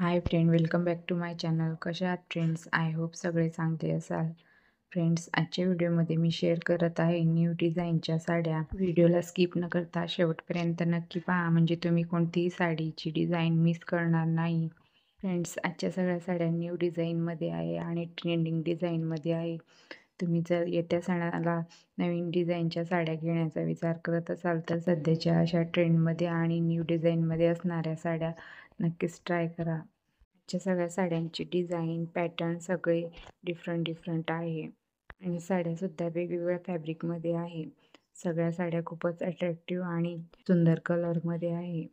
High friend, welcome back to my channel. कशा आहात friends? I hope सगळे चांगले असाल. फ्रेंड्स, आजच्या व्हिडिओमध्ये मी शेअर करत आहे न्यू डिझाईनच्या साड्या. व्हिडिओला स्किप न करता शेवटपर्यंत नक्की पहा, म्हणजे तुम्ही कोणतीही साडीची डिझाईन मिस करणार नाही. फ्रेंड्स, आजच्या सगळ्या साड्या न्यू डिझाईनमध्ये आहे आणि ट्रेंडिंग डिझाईनमध्ये आहे. तुम्ही जर येत्या सणाला नवीन डिझाईनच्या साड्या घेण्याचा विचार करत असाल तर सध्याच्या अशा ट्रेंडमध्ये आणि न्यू डिझाईनमध्ये असणाऱ्या साड्या नक्कीच ट्राय करा. आजच्या सगळ्या साड्यांची डिझाईन पॅटर्न सगळे डिफरंट आहे आणि साड्यासुद्धा वेगवेगळ्या फॅब्रिकमध्ये आहे. सगळ्या साड्या खूपच अट्रॅक्टिव्ह आणि सुंदर कलरमध्ये आहे.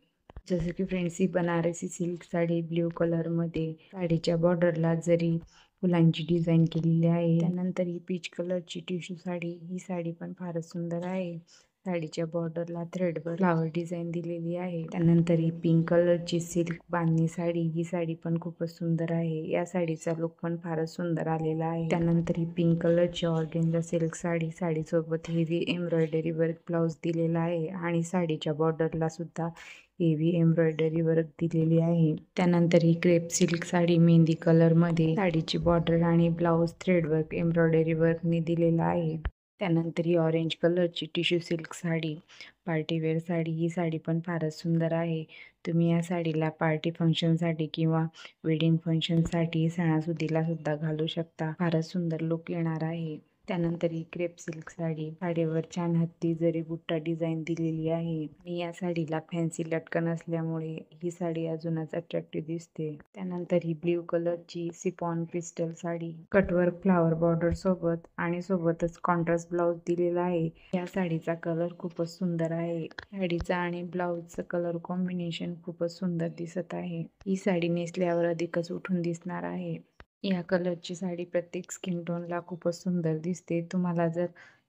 जसं की फ्रेंड्स, ही बनारसी सिल्क साडी ब्ल्यू कलरमध्ये, साडीच्या बॉर्डरला जरी फुलांची डिझाईन केलेली आहे. त्यानंतर ही पीच कलरची टिश्यू साडी, ही साडी पण फारच सुंदर आहे. साडीच्या बॉर्डरला थ्रेडवर फ्लावर डिझाईन दिलेली आहे. त्यानंतर ही पिंक कलरची सिल्क बांधणी साडी, ही साडी पण खूपच सुंदर आहे. या साडीचा लुक पण फारच सुंदर आलेला आहे. त्यानंतर ही पिंक कलरची ऑर्गेन्झा सिल्क साडी, साडीसोबत हेवी एम्ब्रॉयडरी वर्क ब्लाउज दिलेला आहे आणि साडीच्या बॉर्डरला सुद्धा हेवी एम्ब्रॉयडरी वर्क दिलेली आहे. त्यानंतर ही क्रेप सिल्क साडी मेहंदी कलरमध्ये, साडीची बॉर्डर आणि ब्लाउज थ्रेडवर्क एम्ब्रॉयडरी वर्कने दिलेला आहे. त्यानंतर ही ऑरेंज कलरची tissue silk sari, partywear sari, ही साडी पण फारच सुंदर आहे. तुम्ही या साडीला पार्टी फंक्शनसाठी किंवा वेडिंग फंक्शनसाठी सणासुदीला सुद्धा घालू शकता. फारच सुंदर लुक येणार आहे. त्यानंतर ही क्रेप सिल्क साडी, साडीवर छान हत्ती जरी बुट्टा डिझाईन दिलेली आहे आणि या साडीला फॅन्सी लटकन असल्यामुळे ही साडी अजूनच अट्रॅक्टिव्ह दिसते. त्यानंतर ही ब्ल्यू कलरची chiffon crystal sari, cutwork flower border सोबत आणि सोबतच कॉन्ट्रास्ट ब्लाउज दिलेला आहे. या साडीचा कलर खूपच सुंदर आहे. साडीचा आणि ब्लाउजचा कलर कॉम्बिनेशन खूपच सुंदर दिसत आहे. ही साडी नेसल्यावर अधिकच उठून दिसणार आहे. या कलरची साडी प्रत्येक स्किन टोनला खूपच सुंदर दिसते. तुम्हाला जर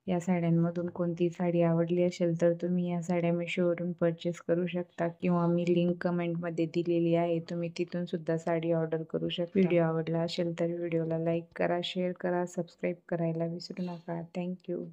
या साड्यांमधून कोणती साडी आवडली असेल तर तुम्ही या साड्या मिशोवरून परचेस करू शकता किंवा मी लिंक कमेंटमध्ये दिलेली आहे, तुम्ही तिथून सुद्धा साडी ऑर्डर करू शकता. व्हिडिओ आवडला असेल तर व्हिडिओला लाईक करा, शेअर करा, सबस्क्राईब करायला विसरू नका. थँक्यू.